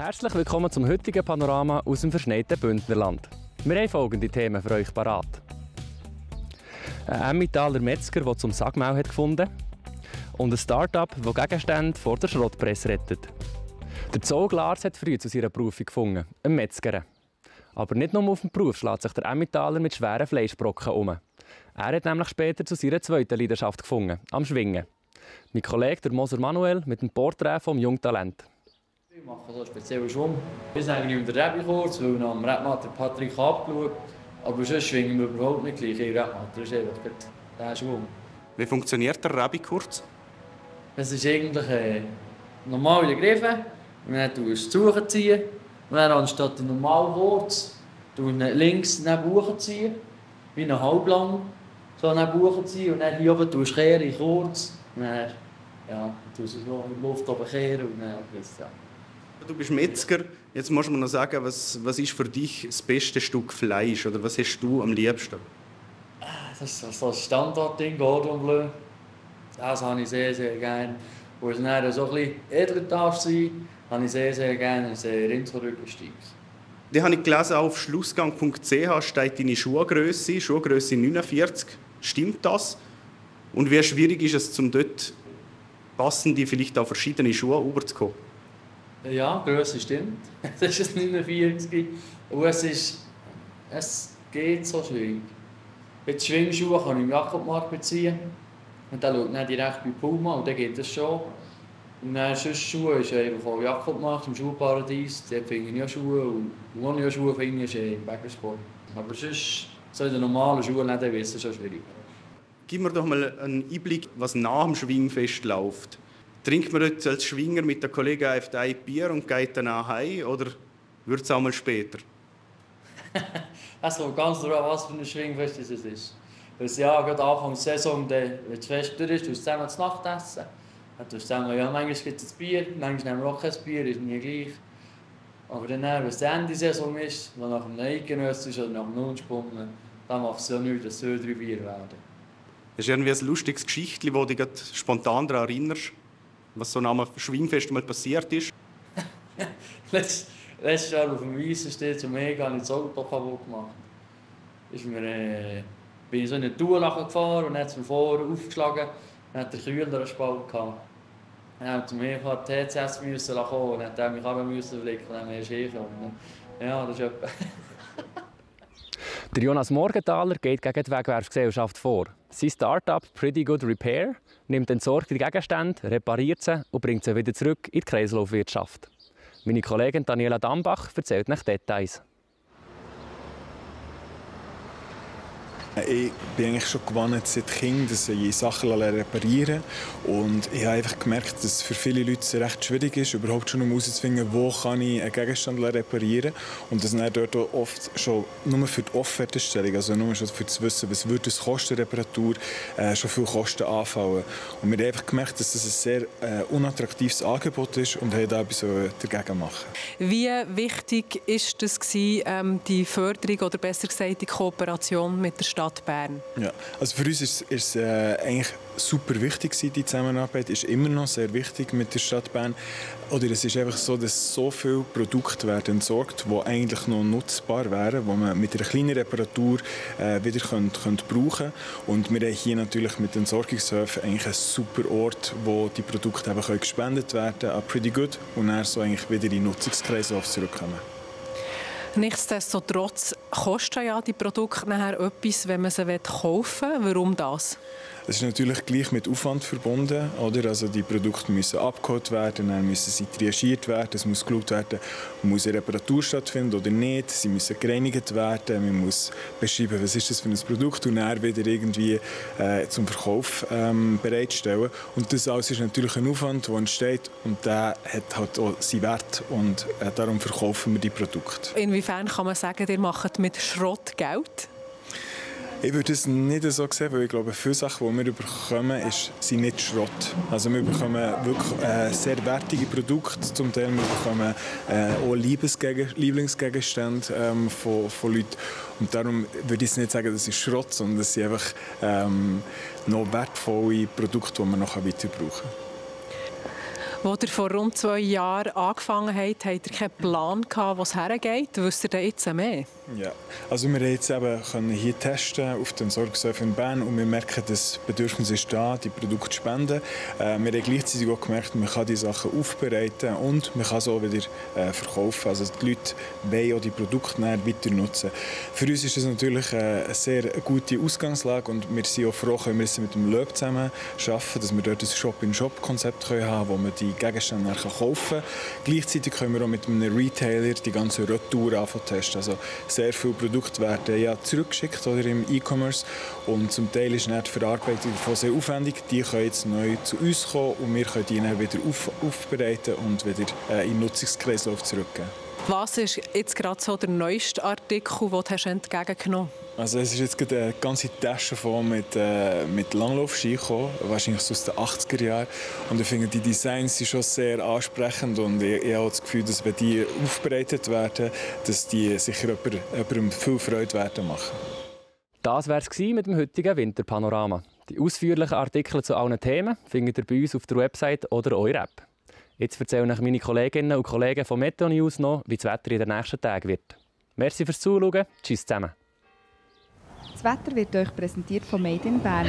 Herzlich willkommen zum heutigen Panorama aus dem verschneiten Bündnerland. Wir haben folgende Themen für euch parat. Ein Emmentaler Metzger, der zum Sagmau hat gefunden, und ein Start-up, das Gegenstände vor der Schrottpresse rettet. Der Zog Lars hat früh zu seiner Berufung gefunden, einem Metzger. Aber nicht nur auf dem Beruf schlägt sich der Emmentaler mit schweren Fleischbrocken um. Er hat nämlich später zu seiner zweiten Leidenschaft gefunden, am Schwingen. Mein Kollege der Moser Manuel mit dem Porträt vom Jungtalent. Ich mache so einen speziellen Schwung. Wir sind eigentlich unter der Rebikurs, weil nach dem Rebmatter Patrick abgeschaut. Aber sonst schwingen wir überhaupt nicht gleich in Rebmatter. Das ist einfach der Schwung. Wie funktioniert der Rebikurs? Es ist eigentlich normal in den Griffen. Und dann ziehst du es ziehen. Und dann anstatt normal kurz, links neben Buchen ziehen. Wie eine halblang. So neben Buchen ziehen. Und dann hier oben tust du Kehren kurz. Und dann tust du es in die Luft oben kehren. Und dann ja. Du bist Metzger. Jetzt musst du mir noch sagen, was ist für dich das beste Stück Fleisch? Oder was hast du am liebsten? Das ist so ein Standardding, Cordon Bleu. Das habe ich sehr, sehr gerne. Wo es dann so ein bisschen edler darf sein, habe ich sehr, sehr gerne ein Rindsrückensteak. Die habe ich gelesen, auf schlussgang.ch steht deine Schuhgrösse 49. Stimmt das? Und wie schwierig ist es, um dort passende, vielleicht auch verschiedene Schuhe überzukommen? Ja, die Grösse stimmt. Es ist ein 49. Und es geht so schwierig. Mit Schwingschuhen kann ich im Jakobmarkt beziehen. Und dann schaut dann direkt bei Puma und dann geht das schon. Und dann sonst Schuhe ist einfach von Jakobmarkt, im Schuhparadies. Dort finde ich auch Schuhe. Und wo ich auch Schuhe finde, ist im Bäckersport. Aber sonst, so in den normalen Schuhen, dann wird es schon schwierig. Gib mir doch mal einen Einblick, was nach dem Schwingfest läuft. Trinkt man jetzt als Schwinger mit der Kollegen einfach ein Bier und geht danach heim? Oder wird es auch mal später? Es kommt ganz darauf an, was für ein Schwingfest es ist. Weil es ja gerade Anfang der Saison, wenn das Fest durch ist, tust du zusammen zu Nacht essen. Dann tust du zusammen, ja, manchmal gibt es ein Bier, manchmal nehmen wir auch kein Bier, ist nie gleich. Aber dann, wenn es Ende der Saison ist, wenn nach einem Eidgenössisch oder nach einem Nunspunnen, dann macht es ja nichts, dass es 2-3 Bier werden. Hast du irgendwie ein lustiges Geschichtchen, das dich spontan daran erinnerst? Was so nach einem Schwingfest mal passiert ist? Letztes Jahr auf dem Weissen steht zum Mega habe ich das Auto kaputt gemacht. Bin ich so in eine Tour gefahren und dann hat es mir vorne aufgeschlagen. Dann hat der Kühler einen Spalt gehabt. Dann musste ich zum TCS kommen und dann musste er mich auch blicken und dann erst hinkommen. Ja, das ist etwas. Der Jonas Morgenthaler geht gegen die Wegwerfgesellschaft vor. Sein Start-up Pretty Good Repair nimmt entsorgte Gegenstände, repariert sie und bringt sie wieder zurück in die Kreislaufwirtschaft. Meine Kollegin Daniela Dambach erzählt nach Details. Ich bin eigentlich schon gewohnt seit Kind, dass ich Sachen reparieren lasse. Und ich habe einfach gemerkt, dass es für viele Leute recht schwierig ist, überhaupt schon herauszufinden, wo kann ich einen Gegenstand reparieren kann. Und das dann dort oft schon nur für die Offertestellung, also nur schon für das Wissen, was würde es kosten, Reparatur, schon viele Kosten anfallen. Und wir haben einfach gemerkt, dass das ein sehr unattraktives Angebot ist und haben da etwas dagegen machen. Wie wichtig war das, die Förderung oder besser gesagt die Kooperation mit der Stadt Bern? Ja, also für uns ist es eigentlich super wichtig, die Zusammenarbeit ist immer noch sehr wichtig mit der Stadt Bern. Oder es ist einfach so, dass so viele Produkte werden entsorgt, die eigentlich noch nutzbar wären, die man mit einer kleinen Reparatur wieder brauchen könnte. Und wir haben hier natürlich mit den Entsorgungshöfen eigentlich einen super Ort, wo die Produkte eben gespendet werden können, an Pretty Good, und dann so eigentlich wieder in den Nutzungskreislauf zurückkommen. Nichtsdestotrotz kosten ja die Produkte nachher etwas, wenn man sie kaufen will. Warum das? Es ist natürlich gleich mit Aufwand verbunden. Oder? Also die Produkte müssen abgeholt werden, dann müssen sie triagiert werden, es muss geschaut werden, muss eine Reparatur stattfinden oder nicht. Sie müssen gereinigt werden, man muss beschreiben, was ist das für ein Produkt und dann wieder irgendwie zum Verkauf bereitstellen. Und das alles ist natürlich ein Aufwand, der entsteht und der hat halt auch seinen Wert und darum verkaufen wir die Produkte. Inwiefern kann man sagen, ihr macht mit Schrott Geld? Ich würde es nicht so sehen, weil ich glaube, viele Sachen, die wir bekommen, sind nicht Schrott. Also wir bekommen wirklich sehr wertige Produkte. Zum Teil wir bekommen auch Lieblingsgegenstände von Leuten. Und darum würde ich nicht sagen, das ist Schrott, sondern das sind einfach noch wertvolle Produkte, die man noch weiter brauchen kann. Als ihr vor rund 2 Jahren angefangen habt, habt ihr keinen Plan gehabt, wo es hergeht. Wisst ihr denn jetzt mehr? Ja, also wir jetzt können hier testen auf den Entsorgungshöfen in Bern und wir merken, das Bedürfnis ist da, die Produkte zu spenden. Wir haben gleichzeitig auch gemerkt, man kann die Sachen aufbereiten und man kann sie auch wieder verkaufen. Also die Leute wollen auch die Produkte weiter nutzen. Für uns ist das natürlich eine sehr gute Ausgangslage und wir sind auch froh, können wir mit dem Löb zusammen arbeiten, dass wir dort ein Shop-in-Shop-Konzept haben, wo man die Gegenstände kaufen kann. Gleichzeitig können wir auch mit einem Retailer die ganze Retour testen. Also sehr viele Produkte werden zurückgeschickt oder im E-Commerce und zum Teil ist die Verarbeitung davon sehr aufwendig. Die können jetzt neu zu uns kommen und wir können die dann wieder aufbereiten und wieder in den Nutzungskreislauf zurückgeben. Was ist jetzt gerade so der neueste Artikel, den du entgegengenommen hast? Also es ist jetzt gerade eine ganze Tasche voll mit Langlaufski gekommen, wahrscheinlich aus den 80er Jahren. Und ich finde, die Designs sind schon sehr ansprechend und ich habe das Gefühl, dass wenn die aufbereitet werden, dass die sicher jemandem viel Freude werden machen. Das war es mit dem heutigen Winterpanorama. Die ausführlichen Artikel zu allen Themen findet ihr bei uns auf der Website oder eurer App. Jetzt erzählen euch meine Kolleginnen und Kollegen von Meteo News noch, wie das Wetter in den nächsten Tagen wird. Merci fürs Zuschauen. Tschüss zusammen. Das Wetter wird euch präsentiert von Made in Bern.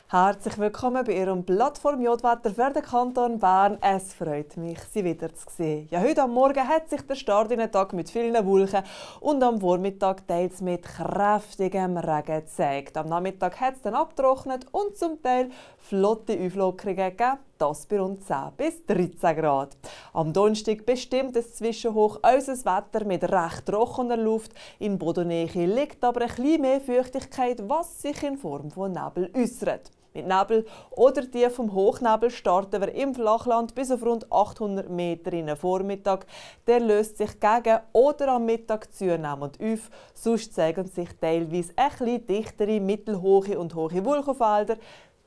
Herzlich willkommen bei Ihrem Plattform Jodwetter für den Kanton Bern. Es freut mich, Sie wieder zu sehen. Ja, heute am Morgen hat sich der Start in den Tag mit vielen Wolken und am Vormittag teils mit kräftigem Regen gezeigt. Am Nachmittag hat es dann abgetrocknet und zum Teil flotte Auflockerungen gegeben. Das bei rund 10 bis 13 Grad. Am Donnerstag bestimmt es Zwischenhoch unser Wetter mit recht trockener Luft. In Bodennähe liegt aber ein bisschen mehr Feuchtigkeit, was sich in Form von Nebel äußert. Mit Nebel oder tiefem Hochnebel starten wir im Flachland bis auf rund 800 Meter in den Vormittag. Der löst sich gegen oder am Mittag zunehmend auf. Sonst zeigen sich teilweise ein bisschen dichtere, mittelhohe und hohe Wolkenfelder.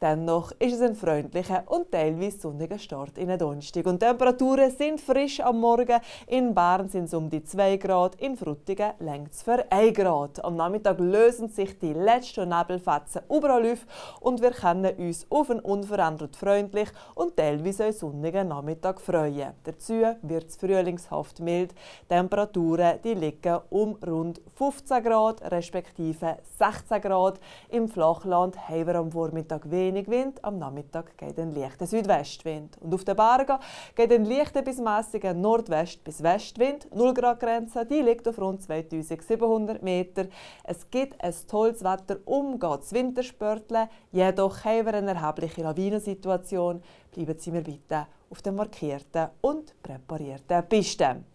Dennoch ist es ein freundlicher und teilweise sonniger Start in den Donnerstag. Und die Temperaturen sind frisch am Morgen. In Bern sind es um die 2 Grad, in Frutigen reicht es für 1 Grad. Am Nachmittag lösen sich die letzten Nebelfetzen überall auf und wir können uns auf einen unverändert freundlich und teilweise sonnigen Nachmittag freuen. Dazu wird es frühlingshaft mild. Temperaturen die liegen um rund 15 Grad respektive 16 Grad. Im Flachland haben wir am Vormittag wenig Wind, am Nachmittag geht ein leichter Südwestwind. Und auf den Bergen geht ein leichter bis mäßiger Nordwest- bis Westwind. 0 Grad Grenze, die liegt auf rund 2700 Meter. Es gibt ein tolles Wetter, das Winterspörtle. Jedoch haben wir eine erhebliche Lawinensituation. Bleiben Sie mir bitte auf den markierten und präparierten Pisten.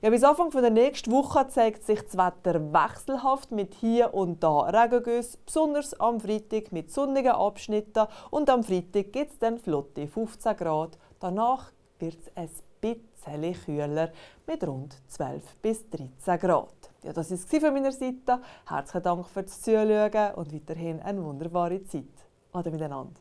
Ja, bis Anfang der nächsten Woche zeigt sich das Wetter wechselhaft mit hier und da Regengüsse, besonders am Freitag mit sonnigen Abschnitten und am Freitag gibt es dann flotte 15 Grad. Danach wird es ein bisschen kühler mit rund 12 bis 13 Grad. Ja, das war es von meiner Seite. Herzlichen Dank fürs Zuschauen und weiterhin eine wunderbare Zeit. Ade miteinander.